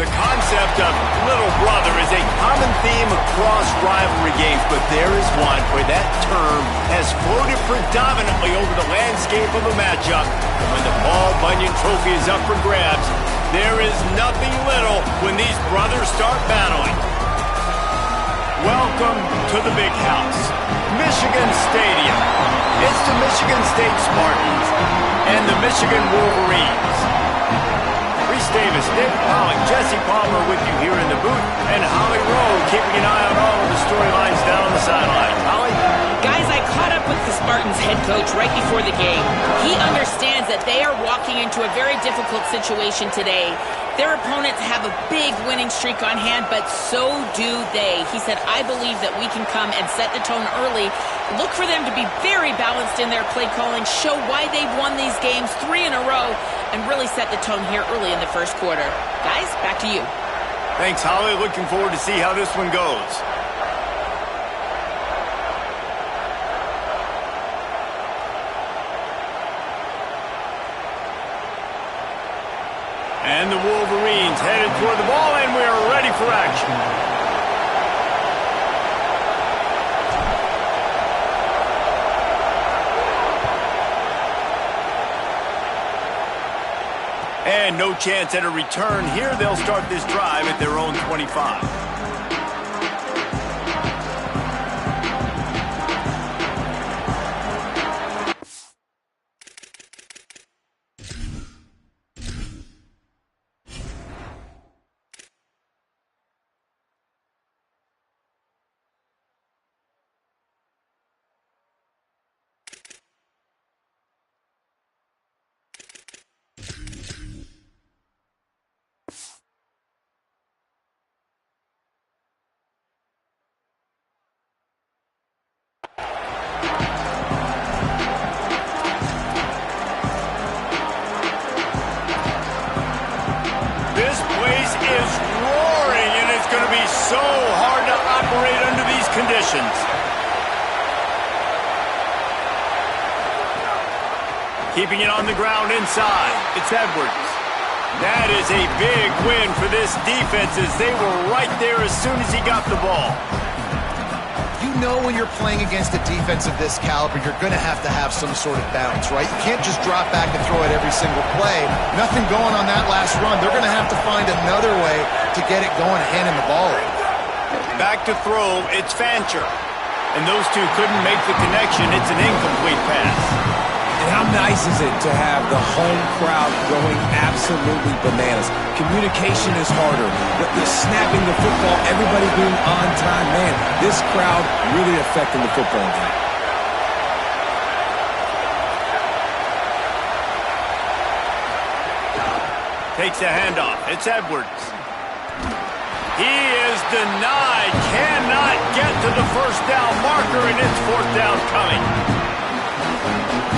The concept of little brother is a common theme across rivalry games, but there is one where that term has floated predominantly over the landscape of a matchup. And when the Paul Bunyan Trophy is up for grabs, there is nothing little when these brothers start battling. Welcome to the big house, Michigan Stadium. It's the Michigan State Spartans and the Michigan Wolverines. Davis, David Pollock, Jesse Palmer with you here in the booth, and Holly Rowe keeping an eye on all of the storylines down on the sideline. Holly? Guys, I caught up with the Spartans head coach right before the game. He understands that they are walking into a very difficult situation today. Their opponents have a big winning streak on hand, but so do they. He said, I believe that we can come and set the tone early. Look for them to be very balanced in their play calling, show why they've won these games 3 in a row, and really set the tone here early in the first quarter. Guys, back to you. Thanks, Holly. Looking forward to see how this one goes. And the Wolverines headed toward the ball, and we are ready for action. And no chance at a return here. They'll start this drive at their own 25. conditions. Keeping it on the ground inside. It's Edwards. That is a big win for this defense as they were right there as soon as he got the ball. You know when you're playing against a defense of this caliber, you're going to have some sort of balance, right? You can't just drop back and throw it every single play. Nothing going on that last run. They're going to have to find another way to get it going, handing the ball in. Back to throw, it's Fancher. And those two couldn't make the connection. It's an incomplete pass. And how nice is it to have the home crowd going absolutely bananas? Communication is harder. The snapping the football, everybody being on time. Man, this crowd really affecting the football game. Takes a handoff. It's Edwards. He is denied. Cannot get to the first down marker, and it's fourth down coming.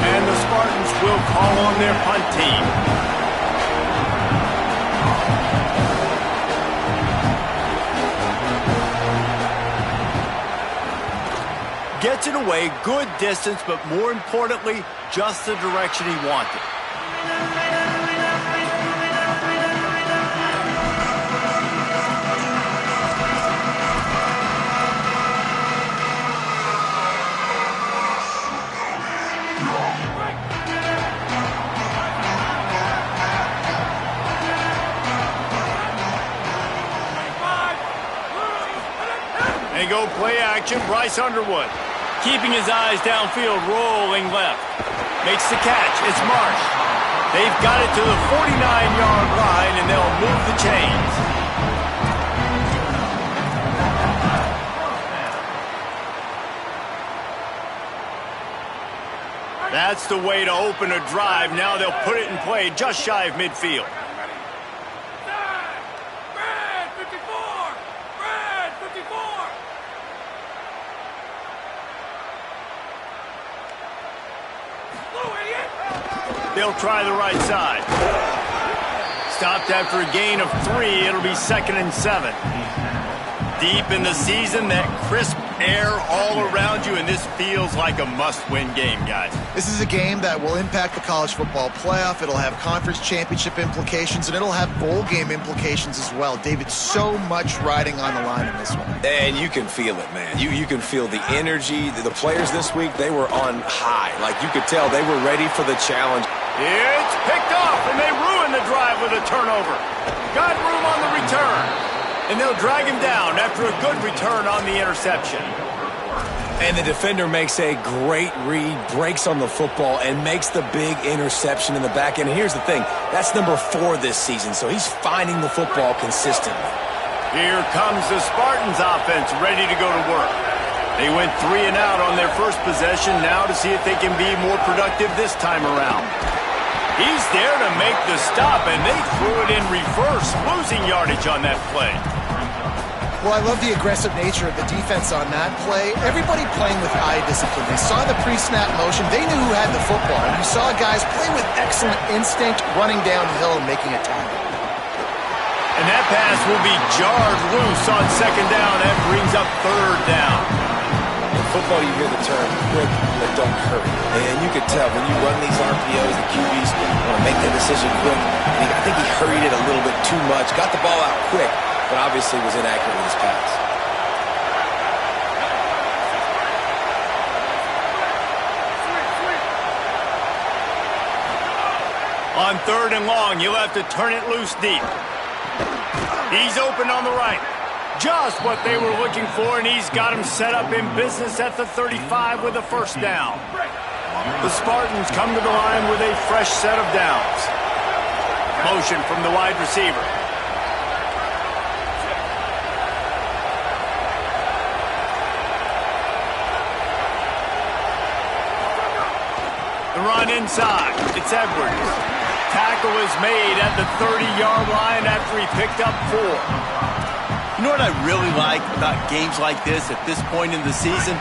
And the Spartans will call on their punt team. Gets it away, good distance, but more importantly, just the direction he wanted. They go play action, Bryce Underwood. Keeping his eyes downfield, rolling left. Makes the catch, it's Marsh. They've got it to the 49-yard line, and they'll move the chains. That's the way to open a drive. Now they'll put it in play just shy of midfield. They'll try the right side. Stopped after a gain of 3. It'll be 2nd and 7. Deep in the season, that crisp air all around you, and this feels like a must-win game, guys. This is a game that will impact the college football playoff. It'll have conference championship implications, and it'll have bowl game implications as well. David, so much riding on the line in this one. And you can feel it, man. You can feel the energy. The players this week, they were on high. Like, you could tell they were ready for the challenge. It's picked off, and they ruin the drive with a turnover. Got room on the return. And they'll drag him down after a good return on the interception. And the defender makes a great read, breaks on the football, and makes the big interception in the back end. And here's the thing, that's number 4 this season, so he's finding the football consistently. Here comes the Spartans offense ready to go to work. They went 3 and out on their first possession, now to see if they can be more productive this time around. He's there to make the stop, and they threw it in reverse, losing yardage on that play. Well, I love the aggressive nature of the defense on that play. Everybody playing with eye discipline. They saw the pre-snap motion. They knew who had the football. And you saw guys play with excellent instinct, running down the hill and making a tackle. And that pass will be jarred loose on 2nd down. That brings up 3rd down. In football, you hear the term quick, but don't hurry. And you can tell when you run these RPOs, the QBs want to make that decision quick. And I think he hurried it a little bit too much. Got the ball out quick, but obviously was inaccurate with his pass. On 3rd and long, you'll have to turn it loose deep. He's open on the right. Just what they were looking for, and he's got him set up in business at the 35 with a 1st down. The Spartans come to the line with a fresh set of downs. Motion from the wide receiver. The run inside. It's Edwards. Tackle is made at the 30-yard line after he picked up 4. You know what I really like about games like this at this point in the season?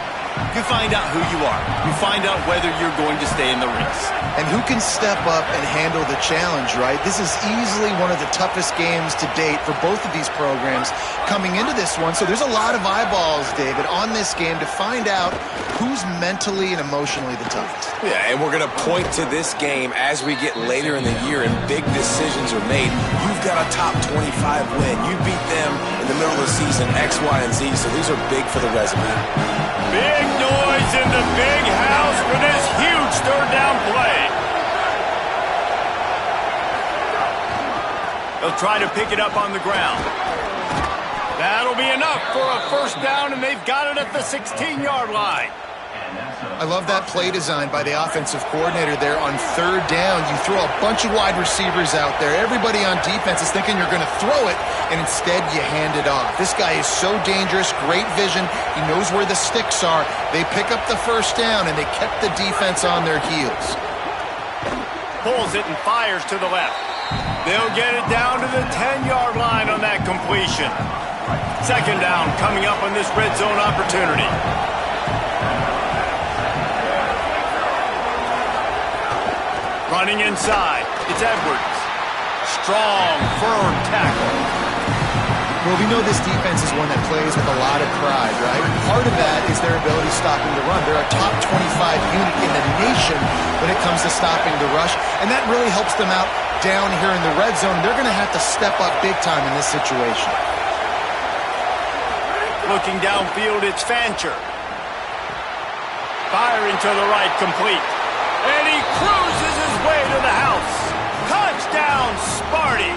You find out who you are. You find out whether you're going to stay in the race. And who can step up and handle the challenge, right? This is easily one of the toughest games to date for both of these programs coming into this one. So there's a lot of eyeballs, David, on this game to find out who's mentally and emotionally the toughest. Yeah, and we're going to point to this game as we get later in the year and big decisions are made. You've got a top 25 win. You beat them in the middle of the season, X, Y, and Z, so these are big for the resume. Big noise in the big house for this huge third down play. They'll try to pick it up on the ground. That'll be enough for a first down, and they've got it at the 16-yard line. I love that play design by the offensive coordinator there on third down. You throw a bunch of wide receivers out there. Everybody on defense is thinking you're going to throw it, and instead you hand it off. This guy is so dangerous, great vision. He knows where the sticks are. They pick up the first down, and they kept the defense on their heels. Pulls it and fires to the left. They'll get it down to the 10-yard line on that completion. Second down coming up on this red zone opportunity. Running inside, it's Edwards. Strong, firm tackle. Well, we know this defense is one that plays with a lot of pride, right? Part of that is their ability stopping the run. They're a top 25 unit in the nation when it comes to stopping the rush, and that really helps them out down here in the red zone. They're going to have to step up big time in this situation. Looking downfield, it's Fancher. Firing to the right, complete. And he cruises his way to the house. Touchdown, Sparty.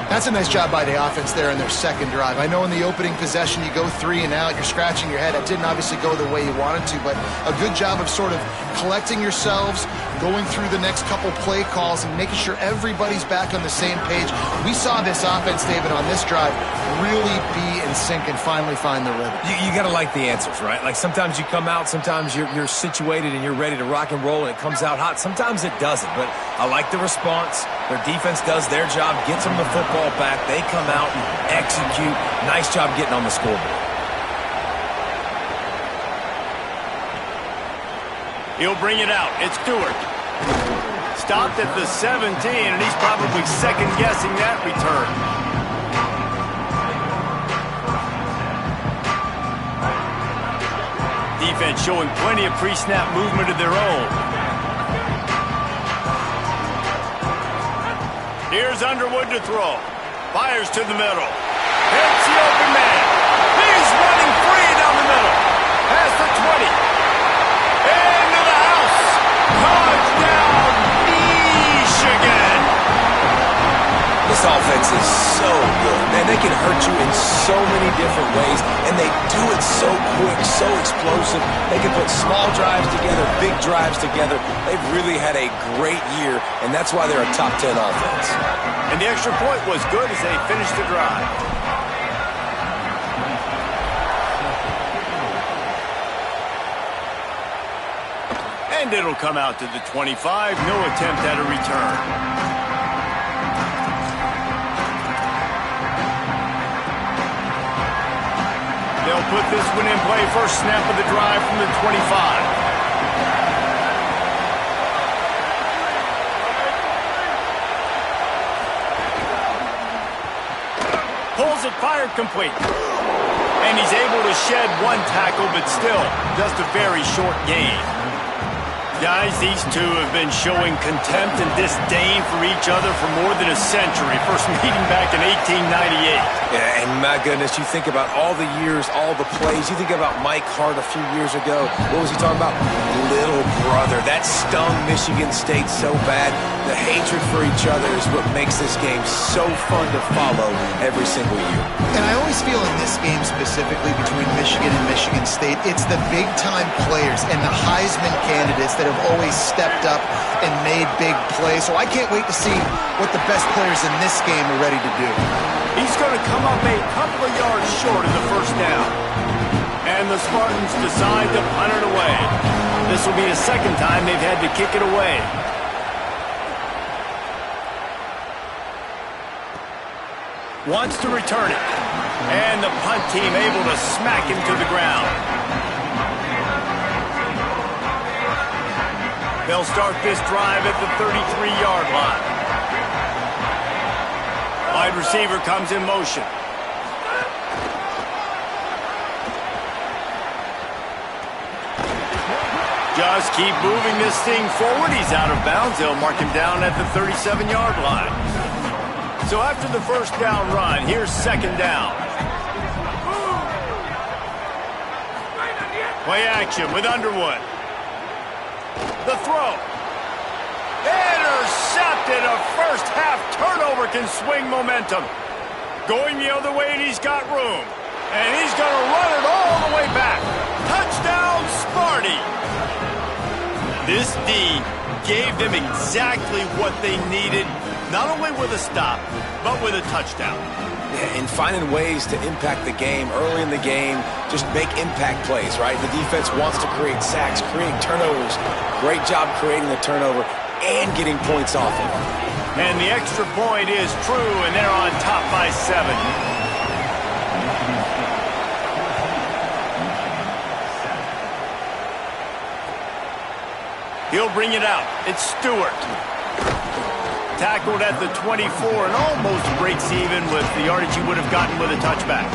That's a nice job by the offense there in their second drive. I know in the opening possession you go 3 and out, you're scratching your head. It didn't obviously go the way you wanted to, but a good job of sort of collecting yourselves, going through the next couple play calls and making sure everybody's back on the same page. We saw this offense, David, on this drive really be in sync and finally find the rhythm. You got to like the answers, right? Like sometimes you come out, sometimes you're situated and you're ready to rock and roll and it comes out hot. Sometimes it doesn't, but I like the response. Their defense does their job, gets them the football back. They come out and execute. Nice job getting on the scoreboard. He'll bring it out. It's Stewart. Stopped at the 17, and he's probably second-guessing that return. Defense showing plenty of pre-snap movement of their own. Here's Underwood to throw. Fires to the middle. Hits the open man. He's running free down the middle. Past the 20. Into the house. Touchdown, Michigan. This offense is so good. Man, they can hurt you in so many different ways, and they do it so quick, so explosive. They can put small drives together, big drives together. They've really had a great year, and that's why they're a top 10 offense. And the extra point was good as they finished the drive. And it'll come out to the 25. No attempt at a return. They'll put this one in play. First snap of the drive from the 25. Pulls it, fired, complete. And he's able to shed one tackle, but still just a very short gain. Guys, these two have been showing contempt and disdain for each other for more than a century. First meeting back in 1898. Yeah, and my goodness, you think about all the years, all the plays. You think about Mike Hart a few years ago. What was he talking about? Little brother. That stung Michigan State so bad. The hatred for each other is what makes this game so fun to follow every single year. And I always feel in this game specifically between Michigan and Michigan State, it's the big-time players and the Heisman candidates that have always stepped up and made big plays. So I can't wait to see what the best players in this game are ready to do. He's going to come up a couple of yards short of the first down. And the Spartans decide to punt it away. This will be the second time they've had to kick it away. Wants to return it. And the punt team able to smack him to the ground. They'll start this drive at the 33-yard line. Wide receiver comes in motion. Just keep moving this thing forward. He's out of bounds. They'll mark him down at the 37-yard line. So after the first down run, here's second down. Play action with Underwood. The throw. Intercepted. A first half turnover can swing momentum. Going the other way, and he's got room. And he's going to run it all the way back. Touchdown, Sparty. This D gave them exactly what they needed, not only with a stop, but with a touchdown. Yeah, and finding ways to impact the game early in the game, just make impact plays, right? The defense wants to create sacks, create turnovers. Great job creating the turnover and getting points off it. And the extra point is true, and they're on top by 7. He'll bring it out. It's Stewart. Tackled at the 24 and almost breaks even with the yardage he would have gotten with a touchback.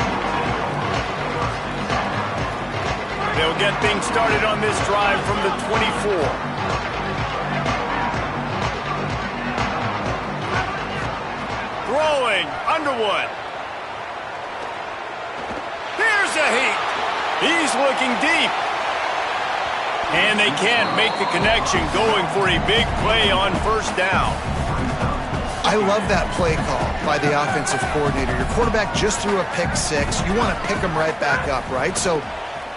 They'll get things started on this drive from the 24. Throwing, Underwood. Here's a heat. He's looking deep. And they can't make the connection, going for a big play on first down. I love that play call by the offensive coordinator. Your quarterback just threw a pick 6. You want to pick him right back up, right? So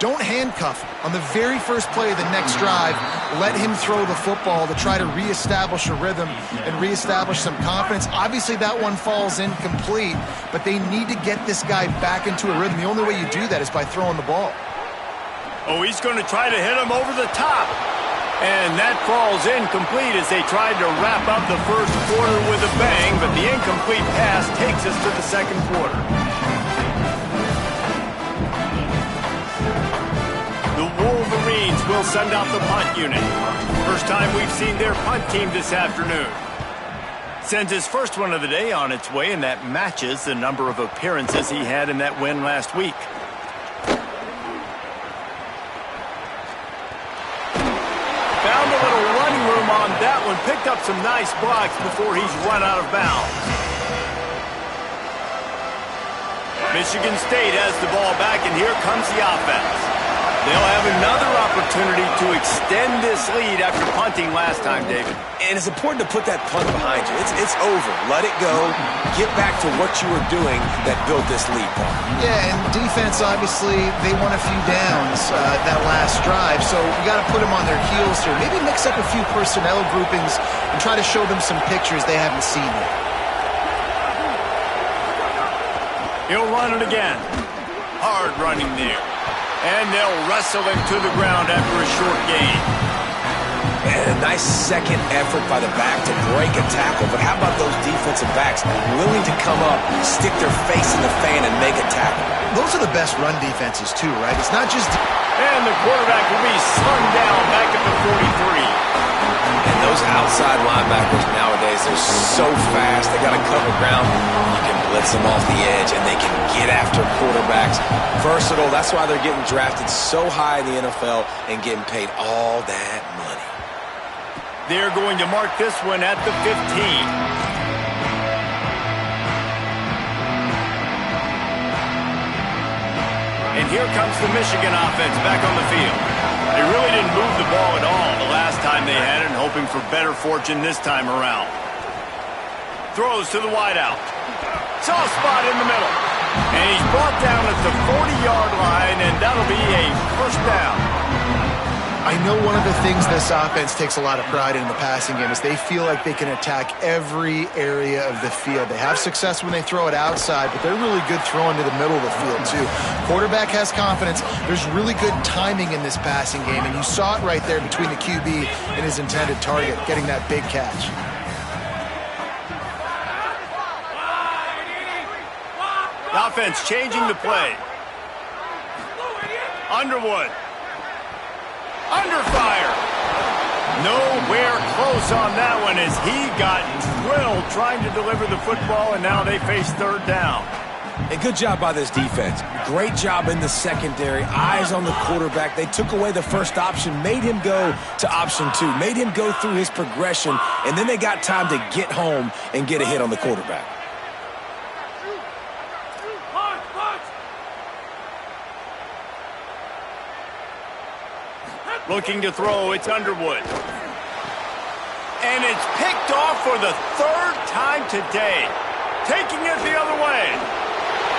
don't handcuff him. On the very first play of the next drive, let him throw the football to try to reestablish a rhythm and reestablish some confidence. Obviously, that one falls incomplete, but they need to get this guy back into a rhythm. The only way you do that is by throwing the ball. Oh, he's going to try to hit him over the top. And that falls incomplete as they tried to wrap up the first quarter with a bang, but the incomplete pass takes us to the second quarter. The Wolverines will send out the punt unit. First time we've seen their punt team this afternoon. Sends his first one of the day on its way, and that matches the number of appearances he had in that win last week. Found a little running room on that one. Picked up some nice blocks before he's run out of bounds. Michigan State has the ball back, and here comes the offense. They'll have another opportunity to extend this lead after punting last time, David. And it's important to put that punt behind you. It's over. Let it go. Get back to what you were doing that built this lead, Paul. Yeah, and defense, obviously, they won a few downs that last drive, so you got to put them on their heels here. Maybe mix up a few personnel groupings and try to show them some pictures they haven't seen yet. He'll run it again. Hard running there. And they'll wrestle him to the ground after a short gain. And a nice second effort by the back to break a tackle. But how about those defensive backs willing to come up, stick their face in the fan, and make a tackle? Those are the best run defenses, too, right? It's not just... And the quarterback will be slung down back at the 43. And those outside linebackers nowadays, they're so fast. They got to cover ground. You can blitz them off the edge, and they can get after quarterbacks. Versatile. That's why they're getting drafted so high in the NFL and getting paid all that money. They're going to mark this one at the 15. And here comes the Michigan offense back on the field. They really didn't move the ball at all the last time they had it, hoping for better fortune this time around. Throws to the wideout. Soft spot in the middle. And he's brought down at the 40-yard line, and that'll be a first down. I know one of the things this offense takes a lot of pride in the passing game is they feel like they can attack every area of the field. They have success when they throw it outside, but they're really good throwing to the middle of the field, too. Quarterback has confidence. There's really good timing in this passing game, and you saw it right there between the QB and his intended target, getting that big catch. The offense changing the play. Underwood Under fire. Nowhere close on that one as he got drilled trying to deliver the football, and now they face third down. A good job by this defense. Great job in the secondary. Eyes on the quarterback. They took away the first option, made him go to option 2, made him go through his progression, and then they got time to get home and get a hit on the quarterback. Looking to throw, it's Underwood. And it's picked off for the third time today. Taking it the other way.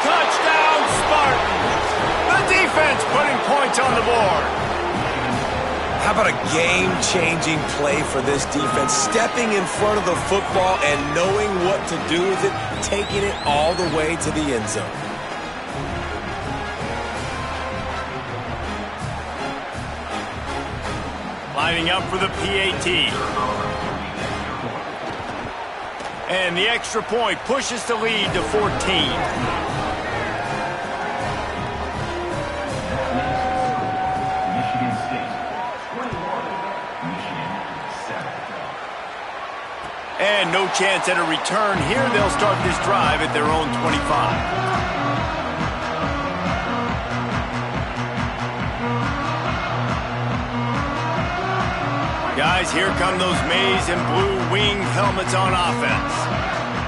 Touchdown, Spartans. The defense putting points on the board. How about a game-changing play for this defense? Stepping in front of the football and knowing what to do with it, taking it all the way to the end zone. Lining up for the PAT. And the extra point pushes the lead to 14. And no chance at a return here. They'll start this drive at their own 25. Guys, here come those maize and blue winged helmets on offense.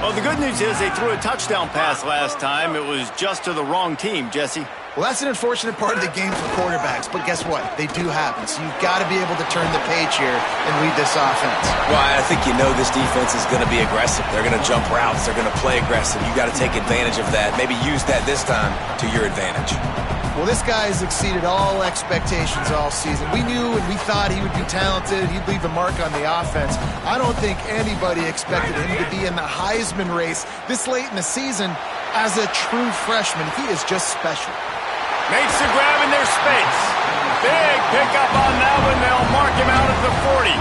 Well, the good news is they threw a touchdown pass last time. It was just to the wrong team, Jesse. Well, that's an unfortunate part of the game for quarterbacks, but guess what? They do happen, so you've got to be able to turn the page here and lead this offense. Well, I think you know this defense is going to be aggressive. They're going to jump routes. They're going to play aggressive. You got to take advantage of that. Maybe use that this time to your advantage. Well, this guy has exceeded all expectations all season. We knew and we thought he would be talented. He'd leave a mark on the offense. I don't think anybody expected him to be in the Heisman race this late in the season as a true freshman. He is just special. Makes the grab in their space. Big pickup on that one. They'll mark him out at the 40.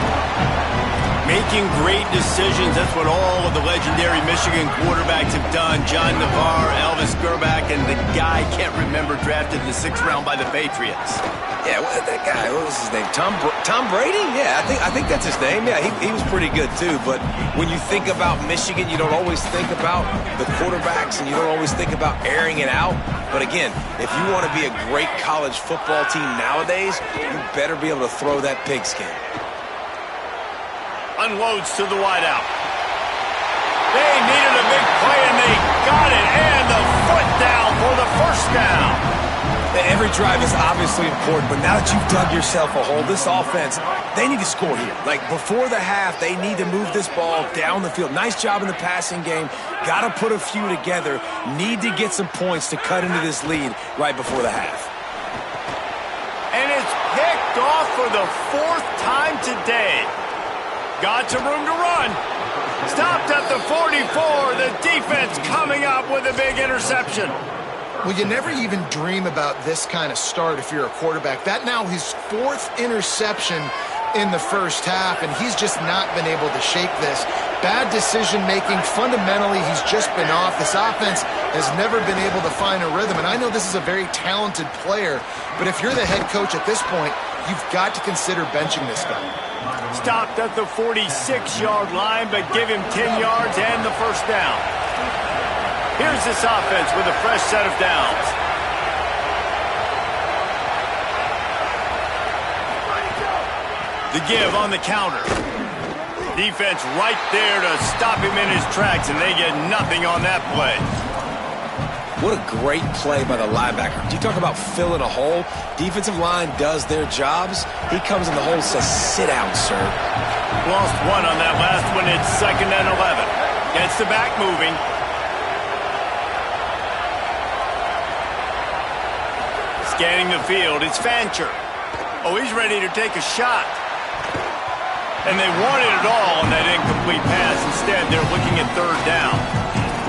Making great decisions. That's what all of the legendary Michigan quarterbacks have done. John Navarre, Elvis Gerbach, and the guy, can't remember, drafted in the 6th round by the Patriots. Yeah, that guy, what was his name? Tom Brady? Yeah, I think that's his name. Yeah, he was pretty good too. But when you think about Michigan, you don't always think about the quarterbacks, and you don't always think about airing it out. But again, if you want to be a great college football team nowadays, you better be able to throw that pigskin. Unloads to the wideout. They needed a big play, and they got it. And the foot down for the first down. Every drive is obviously important, but now that you've dug yourself a hole, this offense, they need to score here. Like, before the half, they need to move this ball down the field. Nice job in the passing game. Got to put a few together. Need to get some points to cut into this lead right before the half. And it's picked off for the 4th time today. Got some room to run. Stopped at the 44. The defense coming up with a big interception. Well, you never even dream about this kind of start if you're a quarterback. That now his 4th interception in the first half, and he's just not been able to shake this. Bad decision-making. Fundamentally, he's just been off. This offense has never been able to find a rhythm, and I know this is a very talented player, but if you're the head coach at this point, you've got to consider benching this guy. Stopped at the 46-yard line, but give him 10 yards and the first down. Here's this offense with a fresh set of downs. The give on the counter. Defense right there to stop him in his tracks, and they get nothing on that play. What a great play by the linebacker. You talk about filling a hole. Defensive line does their jobs. He comes in the hole and says, sit down, sir. Lost one on that last one. It's 2nd and 11. Gets the back moving. Scanning the field, it's Fancher. Oh, he's ready to take a shot. And they wanted it all on that incomplete pass. Instead, they're looking at 3rd down.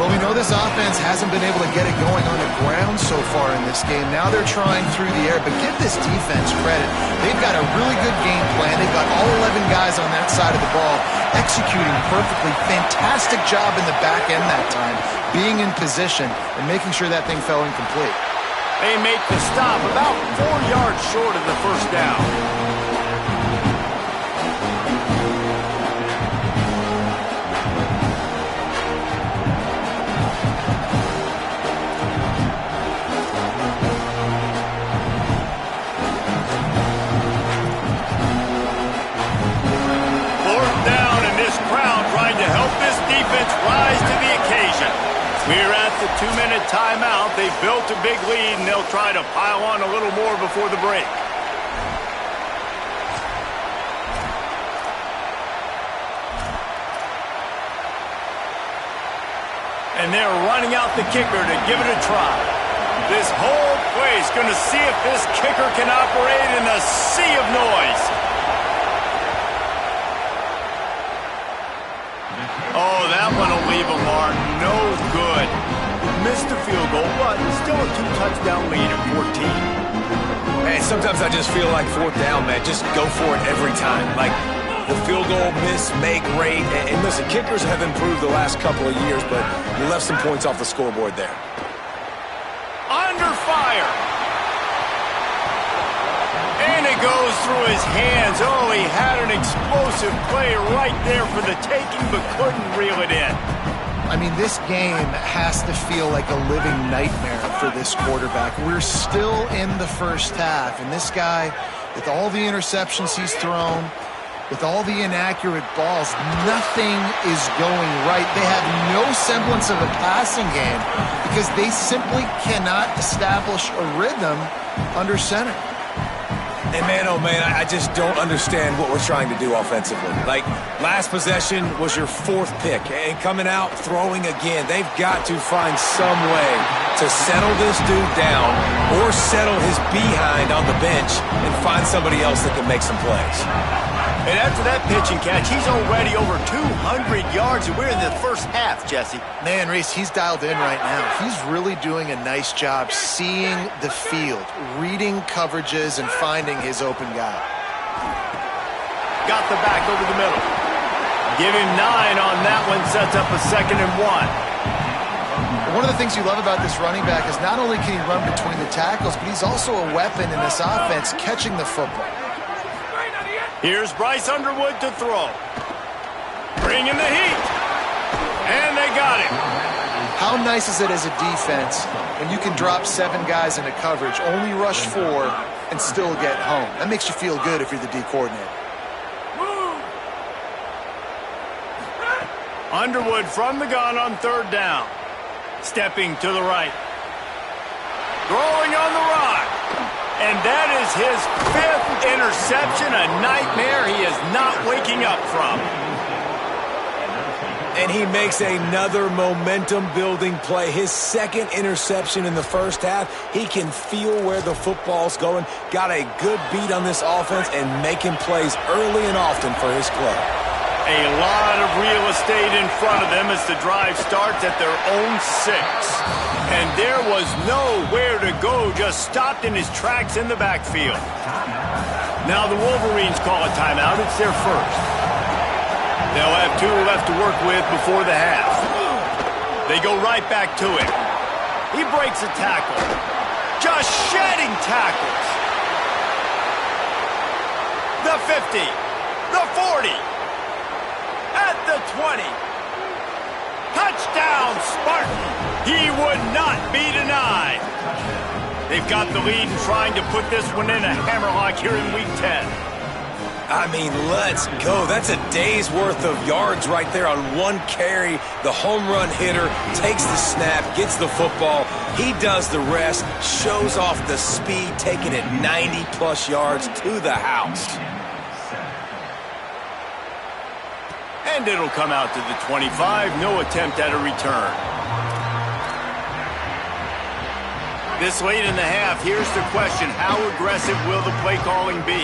Well, we know this offense hasn't been able to get it going on the ground so far in this game. Now they're trying through the air, but give this defense credit. They've got a really good game plan. They've got all 11 guys on that side of the ball executing perfectly. Fantastic job in the back end that time, being in position and making sure that thing fell incomplete. They make the stop about 4 yards short of the first down. rise to the occasion. We're at the 2-minute timeout. They've built a big lead, and they'll try to pile on a little more before the break. And they're running out the kicker to give it a try. This whole play is going to see if this kicker can operate in a sea of noise. Oh, that one will leave a mark. No good. Missed the field goal, but still a 2-touchdown lead at 14. Man, sometimes I just feel like fourth down, man. Just go for it every time. Like, the field goal miss, make rate. And listen, kickers have improved the last couple of years, but you left some points off the scoreboard there. Under fire. And it goes through his hands. Oh, he had an explosive play right there for the taking, but couldn't reel it in. I mean, this game has to feel like a living nightmare for this quarterback. We're still in the first half, and this guy, with all the interceptions he's thrown, with all the inaccurate balls, nothing is going right. They have no semblance of a passing game because they simply cannot establish a rhythm under center. And man, oh man, I just don't understand what we're trying to do offensively. Like, last possession was your 4th pick, and coming out, throwing again. They've got to find some way to settle this dude down or settle his behind on the bench and find somebody else that can make some plays. And after that pitch and catch, he's already over 200 yards, and we're in the first half, Jesse. Man, Reese, he's dialed in right now. He's really doing a nice job seeing the field, reading coverages, and finding his open guy. Got the back over the middle. Give him 9 on that one, sets up a 2nd and 1. One of the things you love about this running back is not only can he run between the tackles, but he's also a weapon in this offense catching the football. Here's Bryce Underwood to throw. Bring in the heat. And they got him. How nice is it as a defense when you can drop 7 guys into coverage, only rush 4, and still get home? That makes you feel good if you're the D coordinator. Underwood from the gun on 3rd down. Stepping to the right. Throwing on the rock. And that is his 5th interception, a nightmare he is not waking up from. And he makes another momentum-building play. His 2nd interception in the first half. He can feel where the football's going. Got a good beat on this offense and making plays early and often for his club. A lot of real estate in front of them as the drive starts at their own 6. And there was nowhere to go, just stopped in his tracks in the backfield. Now the Wolverines call a timeout. It's their first. They'll have 2 left to work with before the half. They go right back to it. He breaks a tackle. Just shedding tackles. The 50. The 40. At the 20. Touchdown, Spartan. He would not be denied. They've got the lead and trying to put this one in a hammerlock here in Week 10. I mean, let's go. That's a day's worth of yards right there on 1 carry. The home run hitter takes the snap, gets the football. He does the rest, shows off the speed, taking it 90-plus yards to the house. And it'll come out to the 25. No attempt at a return. This late in the half, here's the question. How aggressive will the play calling be?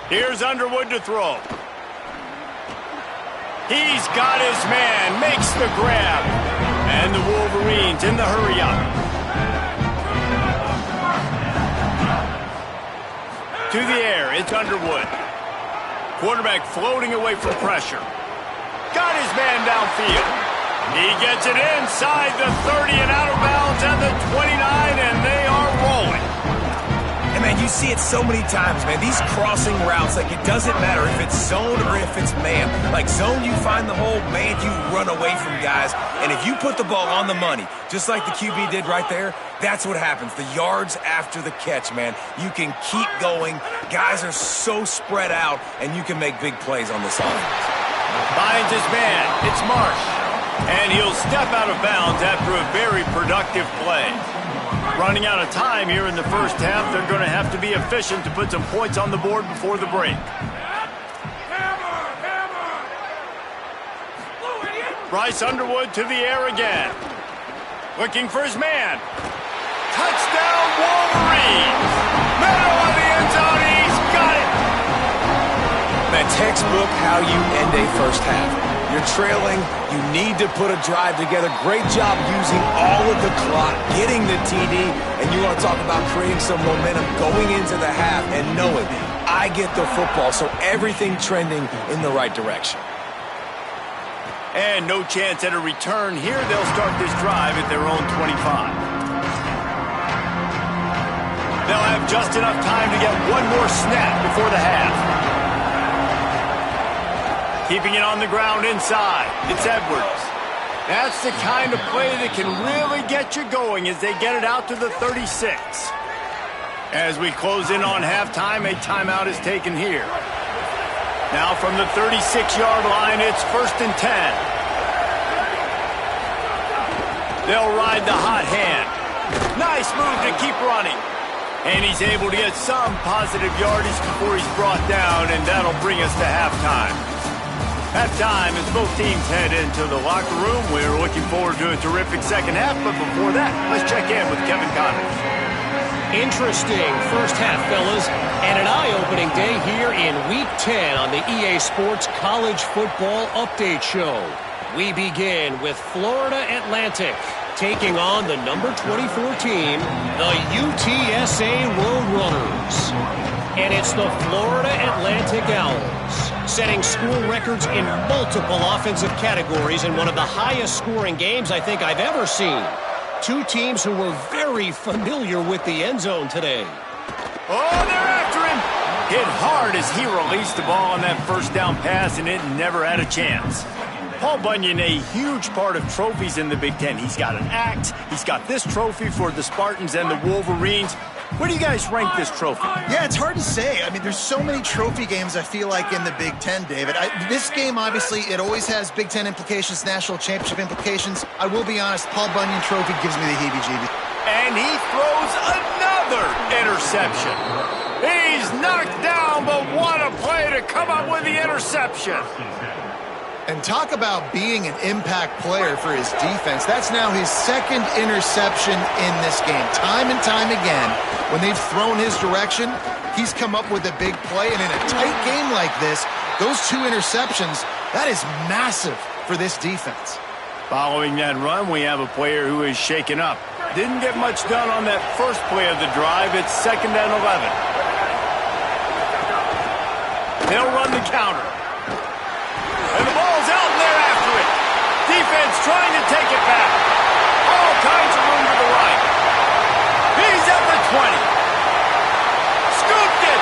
Here's Underwood to throw. He's got his man, makes the grab. And the Wolverines in the hurry-up. To the air, it's Underwood. Quarterback floating away from pressure. Got his man downfield. He gets it inside the 30 and out of bounds at the 29, and they are rolling. And man, you see it so many times, man. These crossing routes, like, it doesn't matter if it's zone or if it's man. Like, zone, you find the hole. Man, you run away from guys. And if you put the ball on the money, just like the QB did right there, that's what happens. The yards after the catch, man. You can keep going. Guys are so spread out, and you can make big plays on this offense. Finds his man. It's Marsh. And he'll step out of bounds after a very productive play. Running out of time here in the first half, they're going to have to be efficient to put some points on the board before the break. Bryce Underwood to the air again. Looking for his man. Touchdown, Wolverines! Middle of the end zone, he's got it! Man, textbook how you end a first half. You're trailing, you need to put a drive together. Great job using all of the clock, getting the TD, and you want to talk about creating some momentum going into the half and knowing I get the football, so everything trending in the right direction. And no chance at a return here. They'll start this drive at their own 25. They'll have just enough time to get one more snap before the half. Keeping it on the ground inside. It's Edwards. That's the kind of play that can really get you going as they get it out to the 36. As we close in on halftime, a timeout is taken here. Now from the 36-yard line, it's 1st and 10. They'll ride the hot hand. Nice move to keep running. And he's able to get some positive yardage before he's brought down, and that'll bring us to halftime. Halftime as both teams head into the locker room. We're looking forward to a terrific second half, but before that, let's check in with Kevin Connors. Interesting first half, fellas, and an eye-opening day here in Week 10 on the EA Sports College Football Update Show. We begin with Florida Atlantic taking on the number 24 team, the UTSA Roadrunners. And it's the Florida Atlantic Owls, setting school records in multiple offensive categories in one of the highest scoring games I think I've ever seen. Two teams who were very familiar with the end zone today. Oh, they're after him. Hit hard as he released the ball on that first down pass, and it never had a chance. Paul Bunyan, a huge part of trophies in the Big Ten. He's got an axe. He's got this trophy for the Spartans and the Wolverines. Where do you guys rank this trophy? Yeah, it's hard to say. I mean, there's so many trophy games, I feel like, in the Big Ten, David. This game, obviously, it always has Big Ten implications, national championship implications. I will be honest, Paul Bunyan trophy gives me the heebie-jeebies. And he throws another interception. He's knocked down, but what a play to come up with the interception. And talk about being an impact player for his defense. That's now his second interception in this game. Time and time again, when they've thrown his direction, he's come up with a big play. And in a tight game like this, those two interceptions, that is massive for this defense. Following that run, we have a player who is shaken up. Didn't get much done on that first play of the drive. It's 2nd and 11. They'll run the counter. And the ball's out, and they're after it. Defense trying to take it back. All kinds of room to the right. He's at the 20. Scooped it.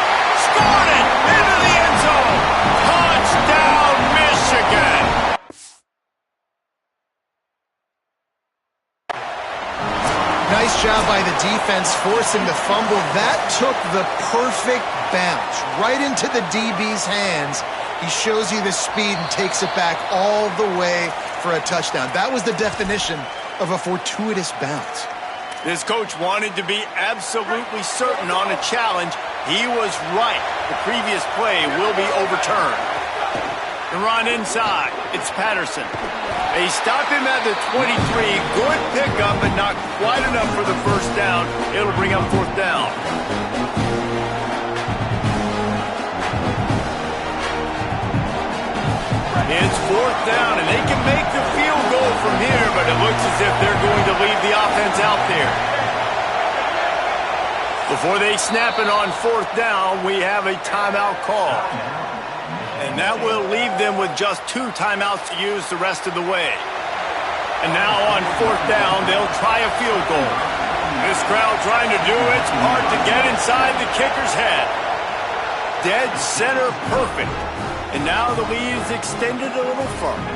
Scored it. Into the end zone. Touchdown, Michigan. Nice job by the defense forcing the fumble. That took the perfect bounce right into the DB's hands. He shows you the speed and takes it back all the way for a touchdown. That was the definition of a fortuitous bounce. This coach wanted to be absolutely certain on a challenge. He was right. The previous play will be overturned. The run inside. It's Patterson. They stop him at the 23. Good pickup, but not quite enough for the first down. It'll bring up 4th down. It's 4th down, and they can make the field goal from here, but it looks as if they're going to leave the offense out there. Before they snap it on 4th down, we have a timeout call. And that will leave them with just 2 timeouts to use the rest of the way. And now on 4th down, they'll try a field goal. This crowd trying to do its part to get inside the kicker's head. Dead center perfect. And now the lead is extended a little further.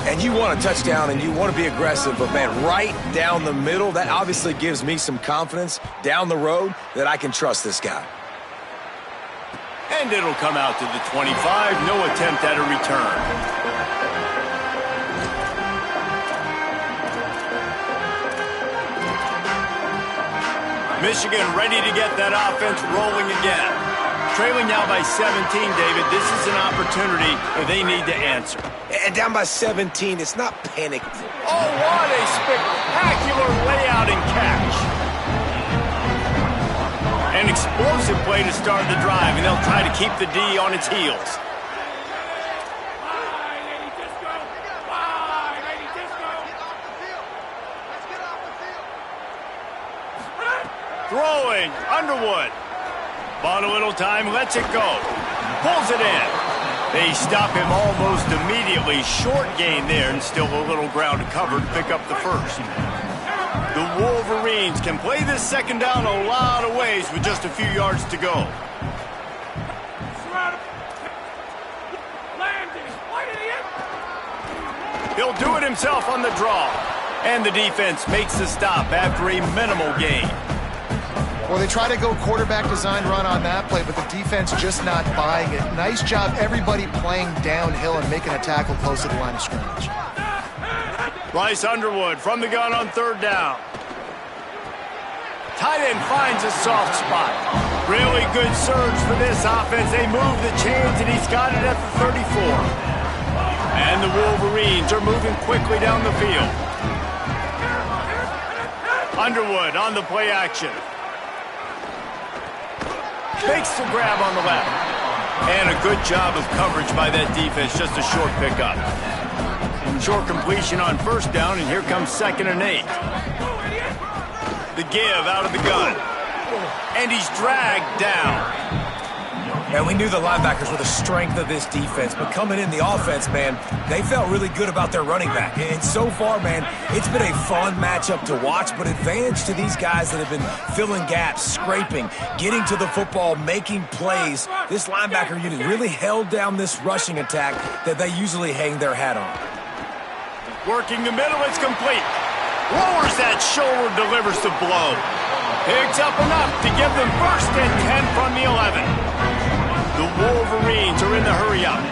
And you want a touchdown and you want to be aggressive, but man, right down the middle, that obviously gives me some confidence down the road that I can trust this guy. And it'll come out to the 25. No attempt at a return. Michigan ready to get that offense rolling again. Trailing now by 17, David. This is an opportunity where they need to answer. And down by 17, it's not panic. Oh, what a spectacular layout and catch. An explosive play to start the drive, and they'll try to keep the D on its heels. Throwing, Underwood. Bought a little time, lets it go. Pulls it in. They stop him almost immediately. Short gain there, and still a little ground to cover to pick up the first. The Wolverines can play this second down a lot of ways with just a few yards to go. He'll do it himself on the draw. And the defense makes the stop after a minimal gain. Well, they try to go quarterback design run on that play, but the defense just not buying it. Nice job everybody playing downhill and making a tackle close to the line of scrimmage. Bryce Underwood from the gun on third down. Tight end finds a soft spot. Really good surge for this offense. They move the chains, and he's got it at the 34. And the Wolverines are moving quickly down the field. Underwood on the play action. Makes the grab on the left. And a good job of coverage by that defense. Just a short pickup. Short completion on first down, and here comes 2nd and 8. The give out of the gun. And he's dragged down. And we knew the linebackers were the strength of this defense, but coming in the offense, man, they felt really good about their running back. And so far, man, it's been a fun matchup to watch, but advantage to these guys that have been filling gaps, scraping, getting to the football, making plays. This linebacker unit really held down this rushing attack that they usually hang their hat on. Working the middle, it's complete. Lowers that shoulder, delivers the blow. Picks up enough to give them 1st and 10 from the 11. The Wolverines are in the hurry-up.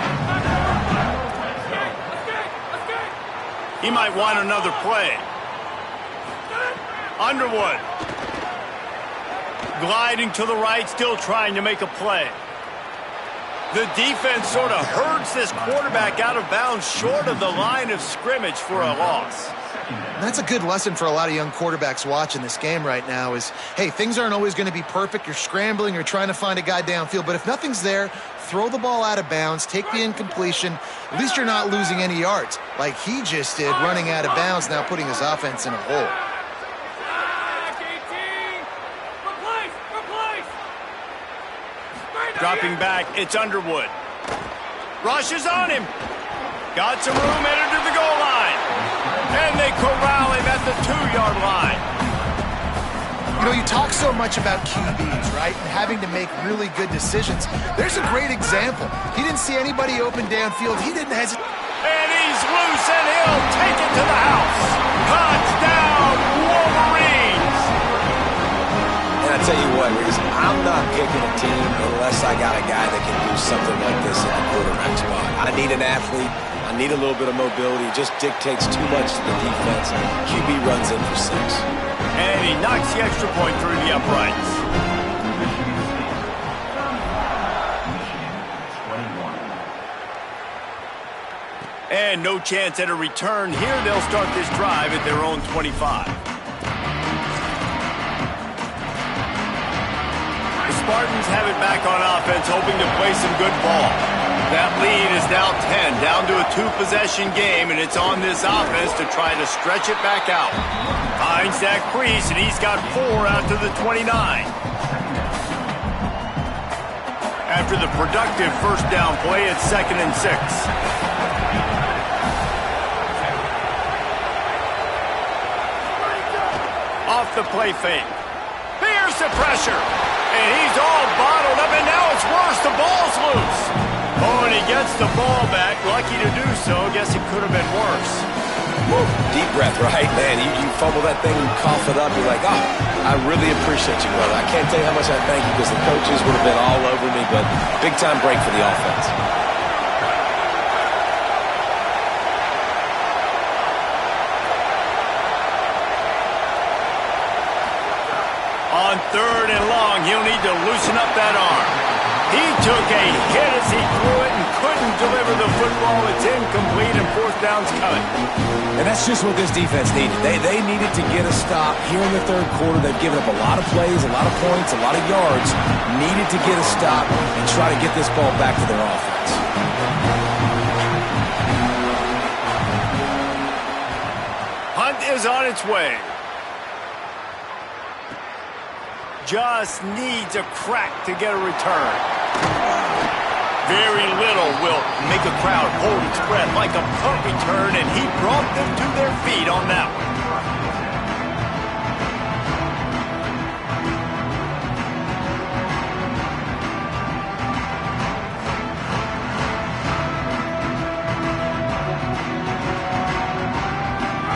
He might want another play. Underwood. Gliding to the right, still trying to make a play. The defense sort of herds this quarterback out of bounds short of the line of scrimmage for a loss. That's a good lesson for a lot of young quarterbacks watching this game right now is, hey, things aren't always going to be perfect. You're scrambling, you're trying to find a guy downfield, but if nothing's there, throw the ball out of bounds, take the incompletion. At least you're not losing any yards like he just did, running out of bounds, now putting his offense in a hole. Dropping back, it's Underwood. Rushes on him. Got some room, headed to the goal line. And they corral him at the 2-yard line. You know, you talk so much about QBs, right? And having to make really good decisions. There's a great example. He didn't see anybody open downfield. He didn't hesitate. And he's loose, and he'll take it to the house. Touchdown, Wolverines! And I tell you what, Reese, I'm not picking a team unless I got a guy that can do something like this in the quarterback spot. I need an athlete. I need a little bit of mobility. It just dictates too much to the defense. QB runs in for 6. And he knocks the extra point through the uprights. And no chance at a return here. They'll start this drive at their own 25. The Spartans have it back on offense, hoping to play some good ball. That lead is now 10, down to a 2-possession game, and it's on this offense to try to stretch it back out. Finds that crease, and he's got 4 out to the 29. After the productive first down play, it's 2nd and 6. Off the play fake. Here's the pressure. And he's all bottled up, and now it's worse. The ball's loose. Oh, and he gets the ball back. Lucky to do so. Guess it could have been worse. Deep breath, right? Man, you fumble that thing, you cough it up, you're like, oh, I really appreciate you, brother. I can't tell you how much I thank you because the coaches would have been all over me, but big-time break for the offense. On 3rd and long, he'll need to loosen up that arm. He took a hit as he threw it and couldn't deliver the football. It's incomplete and 4th down's coming. And that's just what this defense needed. They needed to get a stop here in the 3rd quarter. They've given up a lot of plays, a lot of points, a lot of yards. Needed to get a stop and try to get this ball back to their offense. Hunt is on its way. Just needs a crack to get a return. Very little will make a crowd hold its breath like a punt return, and he brought them to their feet on that one.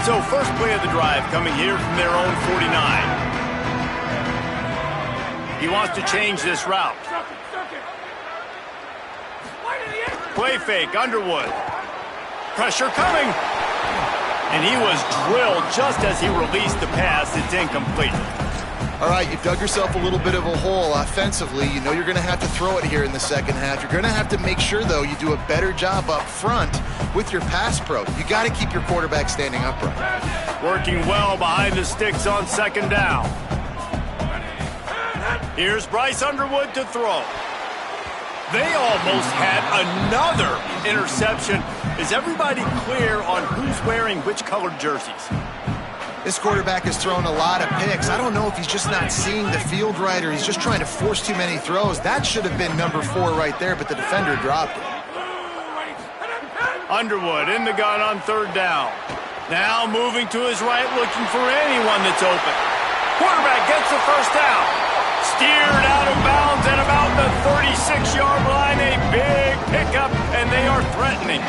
So first play of the drive coming here from their own 49. He wants to change this route. Play fake, Underwood. Pressure coming. And he was drilled just as he released the pass. It's incomplete. All right, you dug yourself a little bit of a hole offensively. You know you're going to have to throw it here in the second half. You're going to have to make sure, though, you do a better job up front with your pass pro. You got to keep your quarterback standing upright. Working well behind the sticks on 2nd down. Here's Bryce Underwood to throw. They almost had another interception. Is everybody clear on who's wearing which colored jerseys? This quarterback has thrown a lot of picks. I don't know if he's just not seeing the field right or he's just trying to force too many throws. That should have been number 4 right there, but the defender dropped it. Underwood in the gun on 3rd down. Now moving to his right, looking for anyone that's open. Quarterback gets the 1st down. Steered out of bounds at about the 36-yard line. A big pickup, and they are threatening.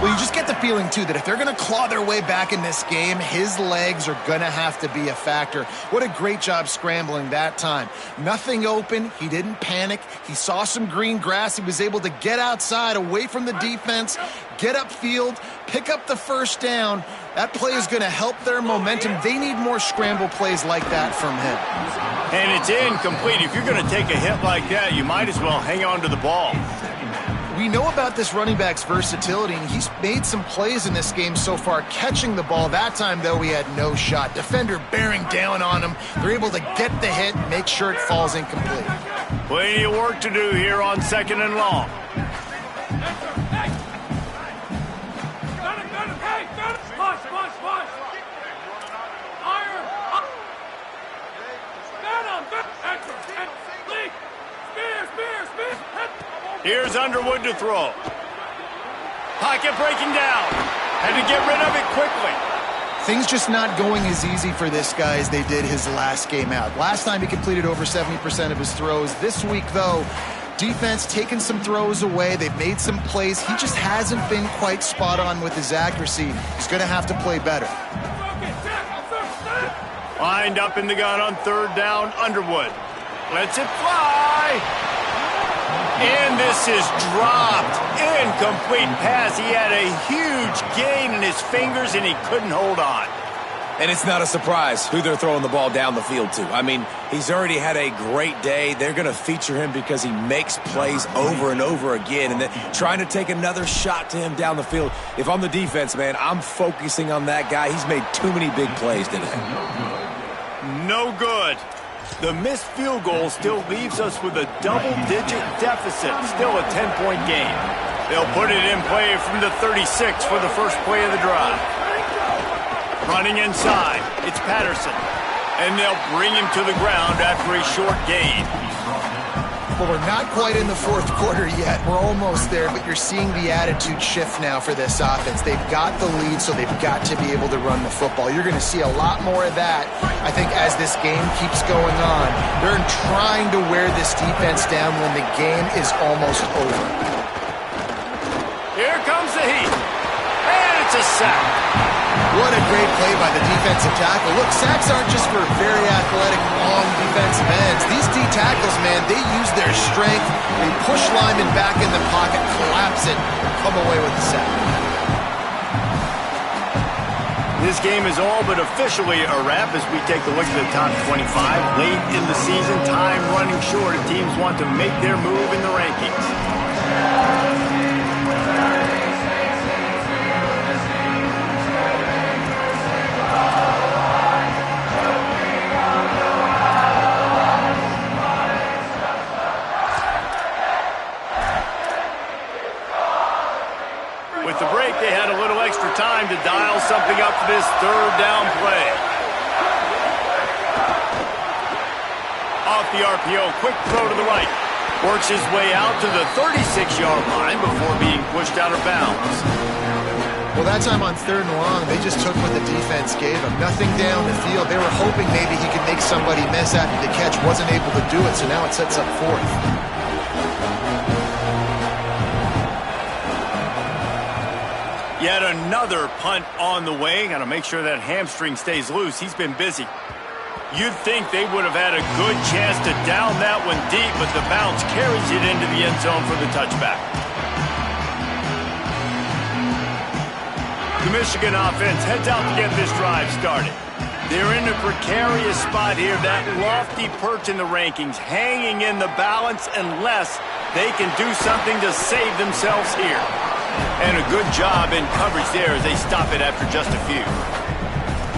Well, you just get the feeling, too, that if they're going to claw their way back in this game, his legs are going to have to be a factor. What a great job scrambling that time. Nothing open. He didn't panic. He saw some green grass. He was able to get outside, away from the defense, get upfield, pick up the 1st down. That play is going to help their momentum. They need more scramble plays like that from him. And it's incomplete. If you're going to take a hit like that, you might as well hang on to the ball. We know about this running back's versatility, and he's made some plays in this game so far, catching the ball. That time, though, he had no shot. Defender bearing down on him. They're able to get the hit and make sure it falls incomplete. Plenty of work to do here on 2nd and long. Here's Underwood to throw. Pocket breaking down. Had to get rid of it quickly. Things just not going as easy for this guy as they did his last game out. Last time he completed over 70% of his throws. This week, though, defense taking some throws away. They've made some plays. He just hasn't been quite spot on with his accuracy. He's going to have to play better. Lined up in the gun on 3rd down, Underwood. Lets it fly. And this is dropped. Incomplete pass. He had a huge gain in his fingers, and he couldn't hold on. And it's not a surprise who they're throwing the ball down the field to. I mean, he's already had a great day. They're going to feature him because he makes plays over and over again. And trying to take another shot to him down the field. If I'm the defense, man, I'm focusing on that guy. He's made too many big plays today. No good. The missed field goal still leaves us with a double-digit deficit. Still a 10-point game. They'll put it in play from the 36 for the first play of the drive. Running inside, it's Patterson. And they'll bring him to the ground after a short gain. Well, we're not quite in the 4th quarter yet. We're almost there, but you're seeing the attitude shift now for this offense. They've got the lead, so they've got to be able to run the football. You're going to see a lot more of that, I think, as this game keeps going on. They're trying to wear this defense down when the game is almost over. Here comes the heat. And it's a sack. What a great play by the defensive tackle. Look, sacks aren't just for very athletic, long defensive ends. These D tackles, man, they use their strength. They push linemen back in the pocket, collapse it, and come away with the sack. This game is all but officially a wrap as we take a look at the top 25. Late in the season, time running short, and teams want to make their move in the rankings. With the break, they had a little extra time to dial something up for this third down play. Off the RPO, quick throw to the right. Works his way out to the 36-yard line before being pushed out of bounds. Well, that time on 3rd and long, they just took what the defense gave him. Nothing down the field. They were hoping maybe he could make somebody miss after the catch. Wasn't able to do it, so now it sets up 4th. Yet another punt on the way. Got to make sure that hamstring stays loose. He's been busy. You'd think they would have had a good chance to down that one deep, but the bounce carries it into the end zone for the touchback. The Michigan offense heads out to get this drive started. They're in a precarious spot here, that lofty perch in the rankings, hanging in the balance unless they can do something to save themselves here. And a good job in coverage there as they stop it after just a few.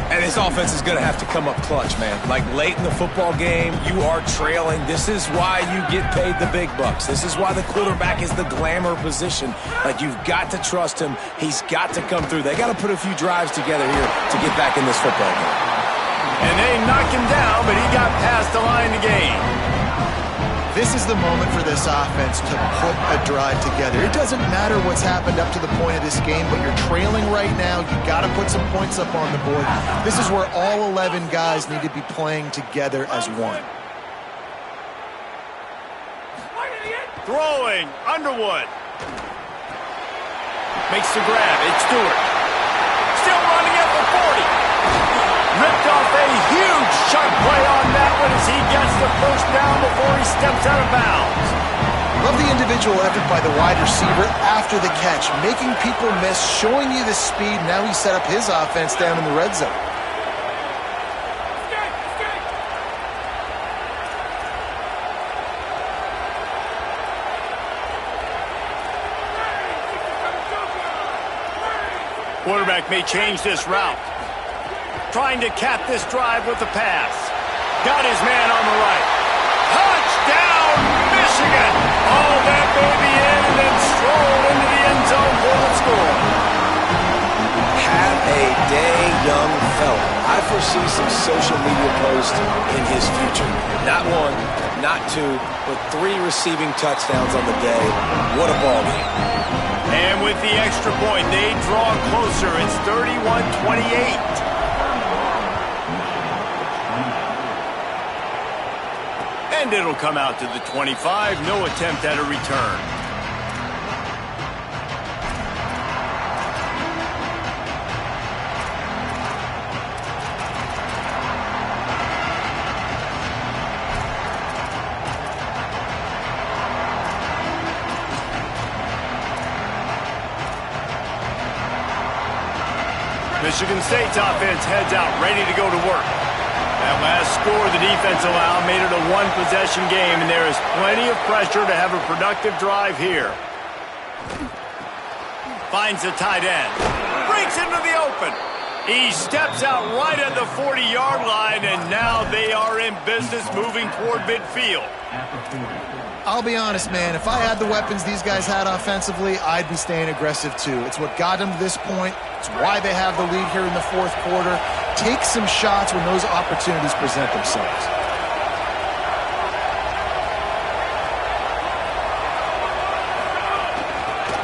And this offense is going to have to come up clutch, man. Like late in the football game, you are trailing. This is why you get paid the big bucks. This is why the quarterback is the glamour position. Like, you've got to trust him. He's got to come through. They got to put a few drives together here to get back in this football game. And they knocked him down, but he got past the line to gain. This is the moment for this offense to put a drive together. It doesn't matter what's happened up to the point of this game, but you're trailing right now. You got to put some points up on the board. This is where all 11 guys need to be playing together as one. Throwing, Underwood. Makes the grab, it's Stewart. Still running it for 40. Ripped off a huge chunk play on that one as he gets the first down before he steps out of bounds. Love the individual effort by the wide receiver after the catch, making people miss, showing you the speed. Now he set up his offense down in the red zone. Quarterback may change this route. Trying to cap this drive with the pass. Got his man on the right. Touchdown, Michigan! All that baby in and then strolled into the end zone for the score. Have a day, young fella. I foresee some social media posts in his future. Not one, not two, but 3 receiving touchdowns on the day. What a ball game. And with the extra point, they draw closer. It's 31-28. And it'll come out to the 25. No attempt at a return. Michigan State's offense heads out, ready to go to work. That last score the defense allowed made it a one-possession game, and there is plenty of pressure to have a productive drive here. Finds the tight end. Breaks into the open. He steps out right at the 40-yard line, and now they are in business moving toward midfield. I'll be honest, man. If I had the weapons these guys had offensively, I'd be staying aggressive too. It's what got them to this point. It's why they have the lead here in the 4th quarter. Take some shots when those opportunities present themselves.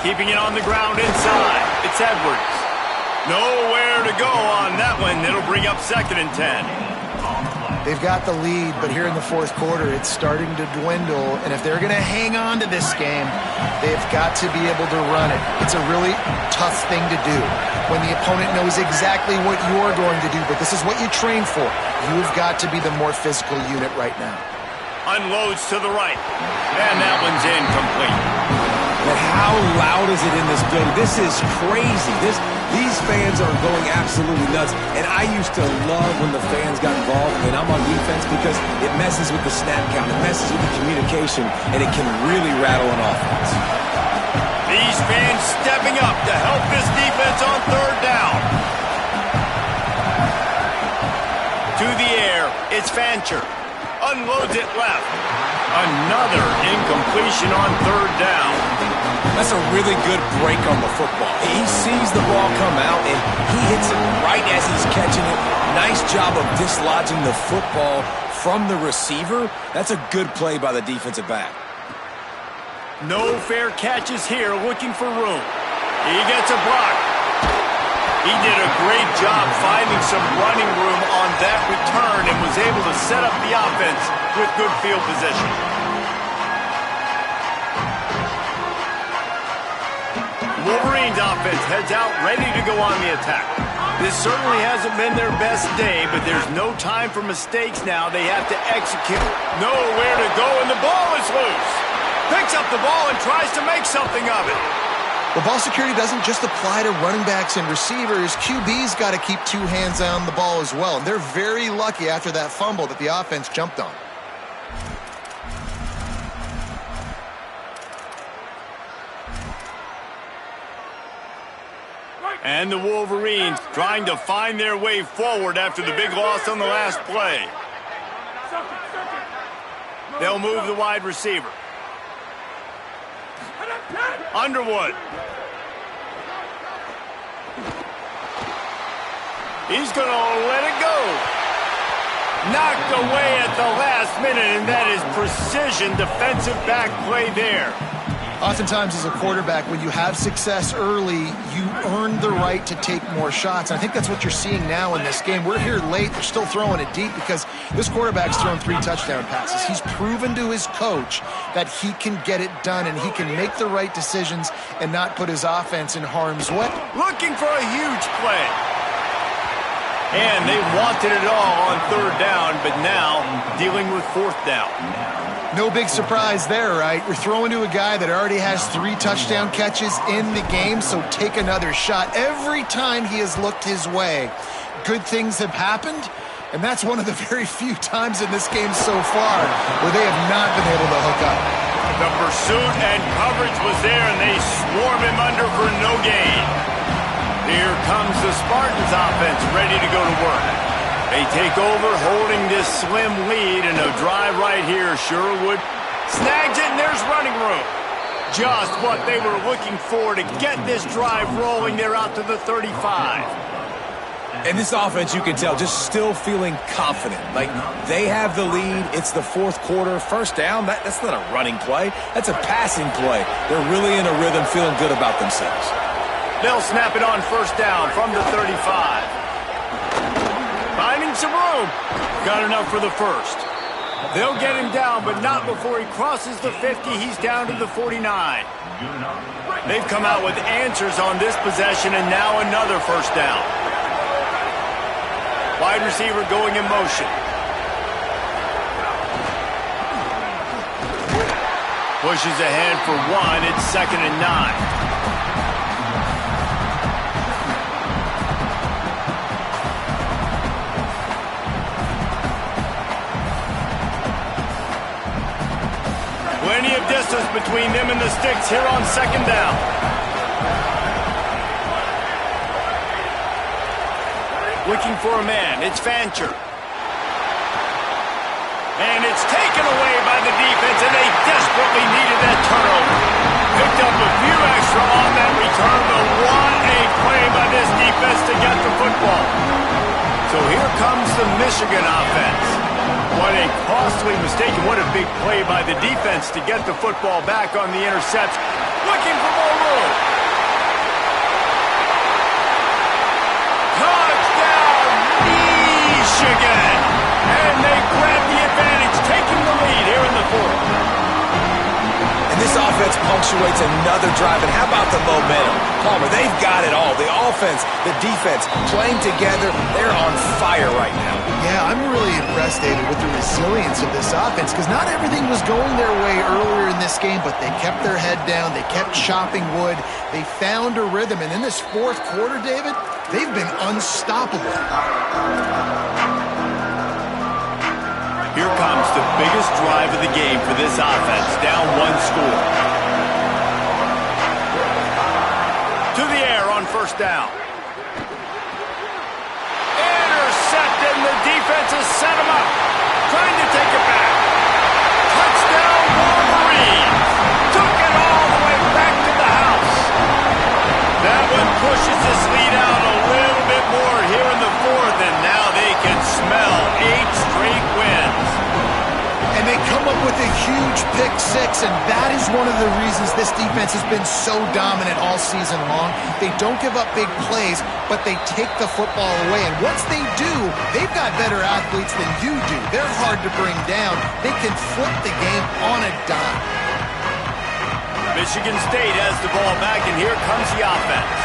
Keeping it on the ground inside. It's Edwards. Nowhere to go on that one. It'll bring up 2nd and 10. They've got the lead, but here in the fourth quarter, it's starting to dwindle. And if they're going to hang on to this game, they've got to be able to run it. It's a really tough thing to do when the opponent knows exactly what you're going to do, but this is what you train for. You've got to be the more physical unit right now. Unloads to the right. And that one's incomplete. But how loud is it in this building? This is crazy. These fans are going absolutely nuts. And I used to love when the fans got involved when I'm on defense because it messes with the snap count. It messes with the communication, and it can really rattle an offense. These fans stepping up to help this defense on third down. To the air, it's Fancher. Unloads it left. Another incompletion on third down. That's a really good break on the football. He sees the ball come out, and he hits it right as he's catching it. Nice job of dislodging the football from the receiver. That's a good play by the defensive back. No fair catches here, looking for room. He gets a block. He did a great job finding some running room on that return and was able to set up the offense with good field position. Wolverines offense heads out ready to go on the attack. This certainly hasn't been their best day, but there's no time for mistakes now. They have to execute. Nowhere to go, and the ball is loose. Picks up the ball and tries to make something of it. Well, ball security doesn't just apply to running backs and receivers. QB's got to keep two hands on the ball as well. And they're very lucky after that fumble that the offense jumped on. And the Wolverines trying to find their way forward after the big loss on the last play. They'll move the wide receiver. Underwood. He's going to let it go. Knocked away at the last minute, and that is precision defensive back play there. Oftentimes as a quarterback, when you have success early, you earn the right to take more shots. And I think that's what you're seeing now in this game. We're here late. They're still throwing it deep because this quarterback's thrown 3 touchdown passes. He's proven to his coach that he can get it done and he can make the right decisions and not put his offense in harm's way. Looking for a huge play. And they wanted it all on third down, but now dealing with fourth down. No big surprise there, right? You're throwing to a guy that already has 3 touchdown catches in the game, so take another shot. Every time he has looked his way, good things have happened, and that's one of the very few times in this game so far where they have not been able to hook up. The pursuit and coverage was there, and they swarm him under for no gain. Here comes the Spartans offense ready to go to work. They take over, holding this slim lead, and a drive right here. Sherwood snags it, and there's running room. Just what they were looking for to get this drive rolling. They're out to the 35. And this offense, you can tell, just still feeling confident. Like, they have the lead. It's the fourth quarter. First down, that's not a running play. That's a passing play. They're really in a rhythm, feeling good about themselves. They'll snap it on first down from the 35. Finding some room. Got enough for the first. They'll get him down, but not before he crosses the 50. He's down to the 49. They've come out with answers on this possession, and now another first down. Wide receiver going in motion. Pushes ahead for 1. It's 2nd and 9. Plenty of distance between them and the sticks here on 2nd down. Looking for a man. It's Fancher. And it's taken away by the defense, and they desperately needed that turnover. Picked up a few extra on that return, but what a play by this defense to get the football. So here comes the Michigan offense. What a costly mistake, and what a big play by the defense to get the football back on the intercept. Looking for more room. Touchdown, Michigan! And they punctuates another drive. And how about the momentum? Palmer, they've got it all. The offense, the defense, playing together. They're on fire right now. Yeah, I'm really impressed, David, with the resilience of this offense, because not everything was going their way earlier in this game, but they kept their head down. They kept chopping wood. They found a rhythm. And in this fourth quarter, David, they've been unstoppable. Here comes the biggest drive of the game for this offense, down one score. To the air on first down. Intercepted, and the defense has set him up. Trying to take it back. Touchdown, Wolverines. Took it all the way back to the house. That one pushes this lead out a little bit more here in the fourth, and now they can smell 8 straight wins. And they come up with a huge pick six, and that is one of the reasons this defense has been so dominant all season long. They don't give up big plays, but they take the football away. And once they do, they've got better athletes than you do. They're hard to bring down. They can flip the game on a dime. Michigan State has the ball back, and here comes the offense.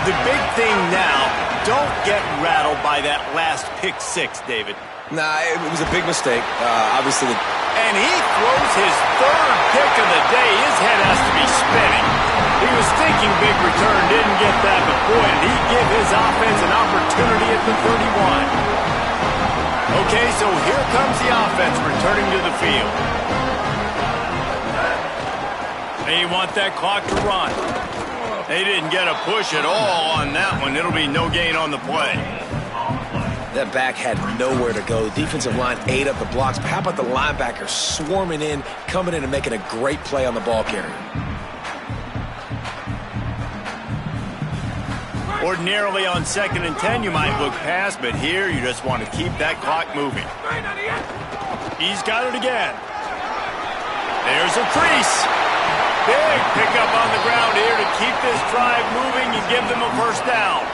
The big thing now, don't get rattled by that last pick six, David. Nah, it was a big mistake. Obviously. And he throws his third pick of the day. His head has to be spinning. He was thinking big return, didn't get that, but boy, did he give his offense an opportunity at the 31. Okay, so here comes the offense returning to the field. They want that clock to run. They didn't get a push at all on that one. It'll be no gain on the play. That back had nowhere to go. The defensive line ate up the blocks. But how about the linebackers swarming in, coming in and making a great play on the ball carrier? Ordinarily on 2nd and 10, you might look past, but here you just want to keep that clock moving. He's got it again. There's a crease. Big pickup on the ground here to keep this drive moving and give them a first down.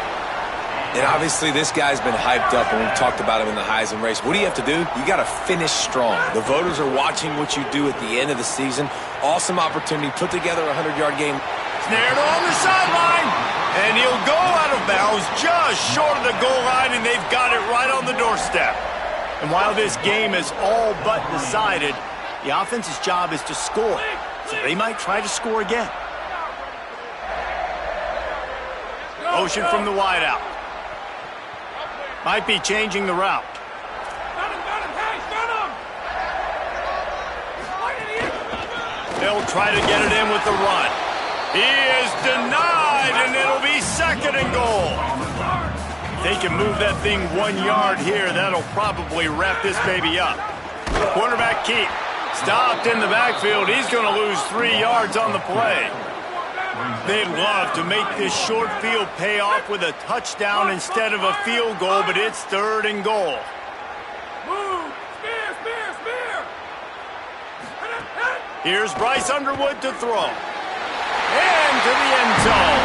And obviously this guy's been hyped up, and we've talked about him in the Heisman race. What do you have to do? You got to finish strong. The voters are watching what you do at the end of the season. Awesome opportunity. Put together a 100-yard game. Snared on the sideline, and he'll go out of bounds just short of the goal line, and they've got it right on the doorstep. And while this game is all but decided, the offense's job is to score. So they might try to score again. Motion from the wideout. Might be changing the route. They'll try to get it in with the run. He is denied, and it'll be 2nd and goal. If they can move that thing 1 yard here, that'll probably wrap this baby up. Quarterback keep. Stopped in the backfield. He's going to lose 3 yards on the play. They'd love to make this short field pay off with a touchdown instead of a field goal, but it's 3rd and goal. Here's Bryce Underwood to throw. Into the end zone.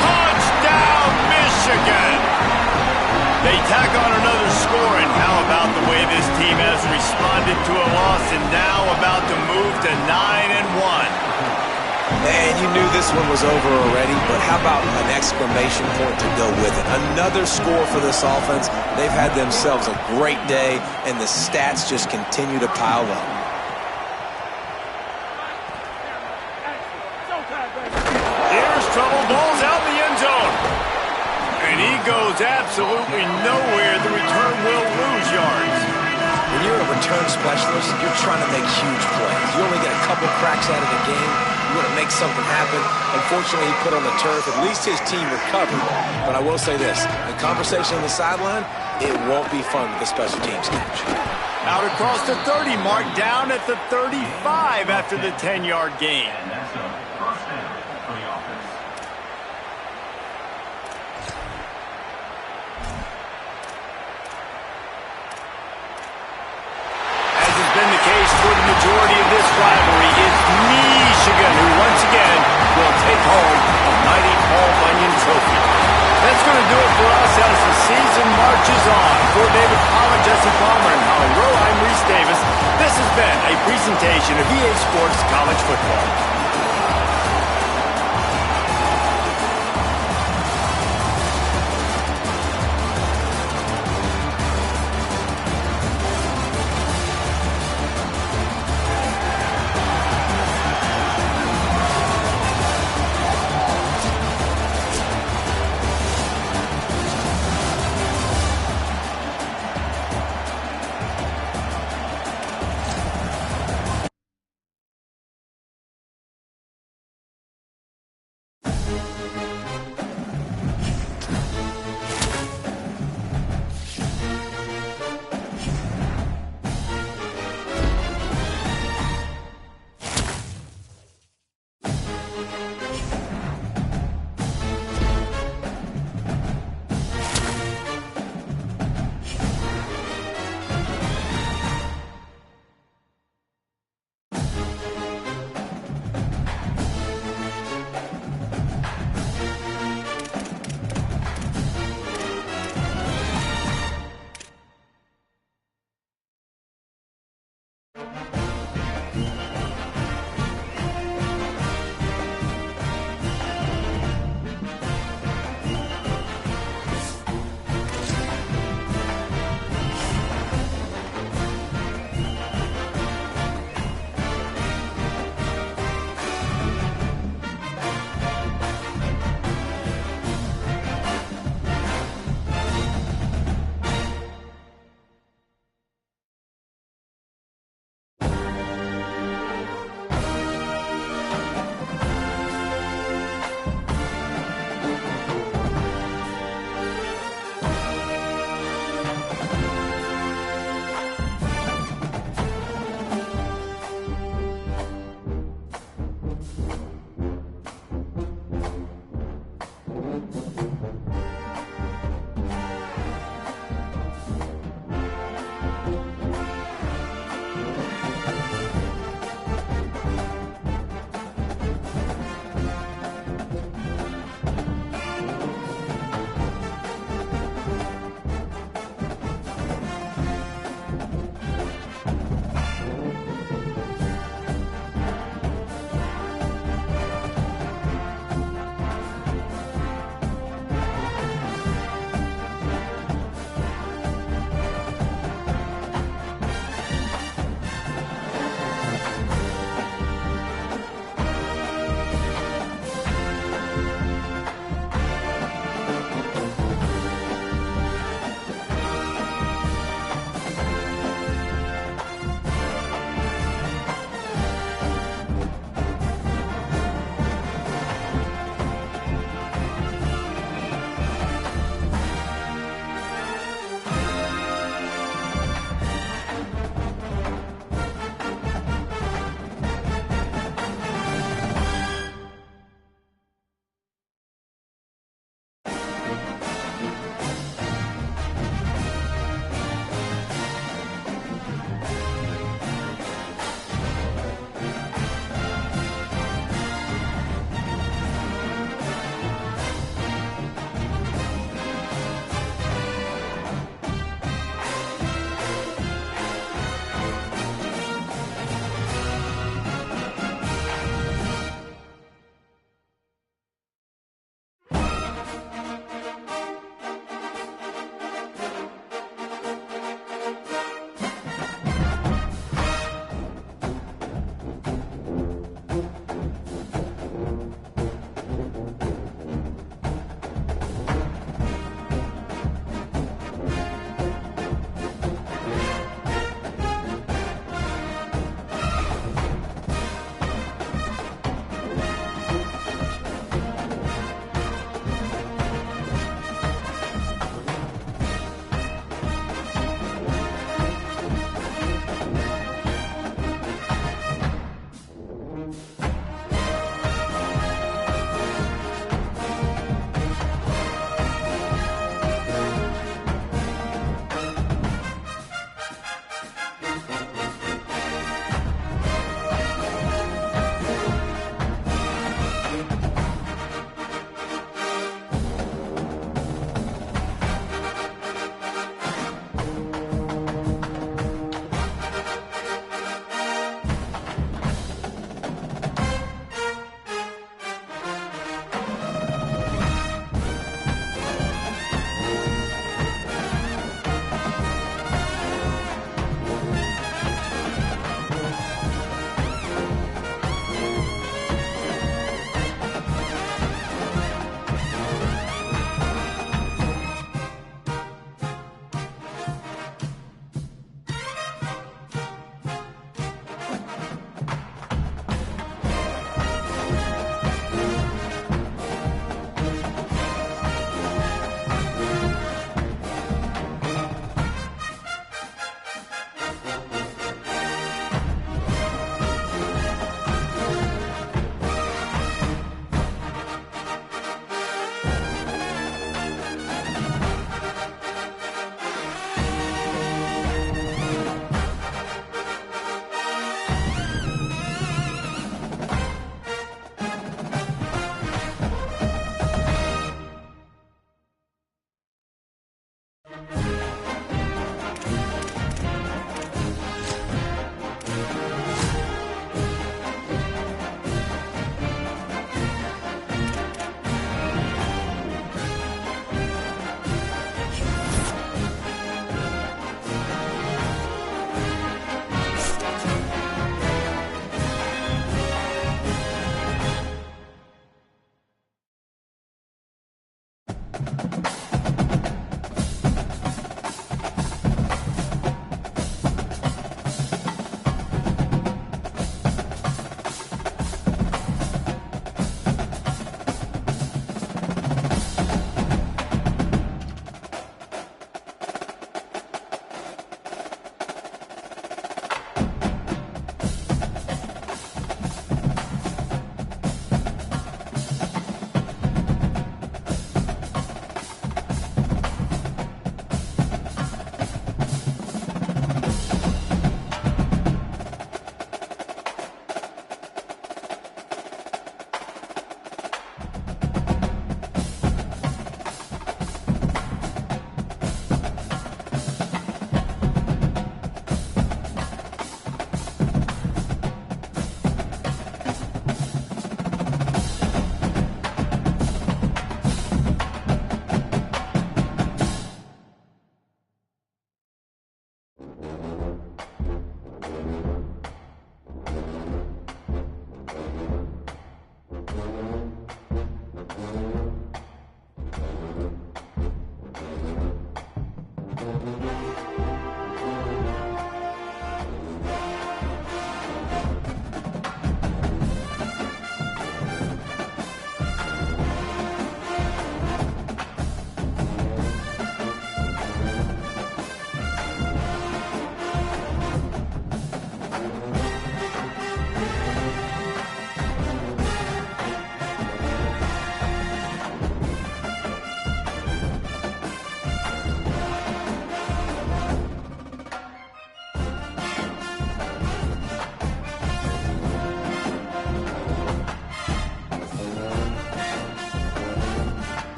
Touchdown, Michigan! They tack on another score, and how about the way this team has responded to a loss and now about to move to 9-1. And you knew this one was over already, but how about an exclamation point to go with it? Another score for this offense. They've had themselves a great day, and the stats just continue to pile up. Here's trouble. Ball's out in the end zone. And he goes absolutely nowhere. The return will lose yards. When you're a return specialist, you're trying to make huge plays. You only get a couple cracks out of the game. You want to make something happen. Unfortunately, he put on the turf. At least his team recovered. But I will say this. The conversation on the sideline, it won't be fun with the special teams coach. Out across the 30 mark, down at the 35 after the 10-yard gain. For the majority of this rivalry, it's Michigan who once again will take home a mighty Paul Bunyan trophy. That's going to do it for us as the season marches on. For David Pollack, Jesse Palmer, and Holly Rowe, I'm Reese Davis. This has been a presentation of EA Sports College Football.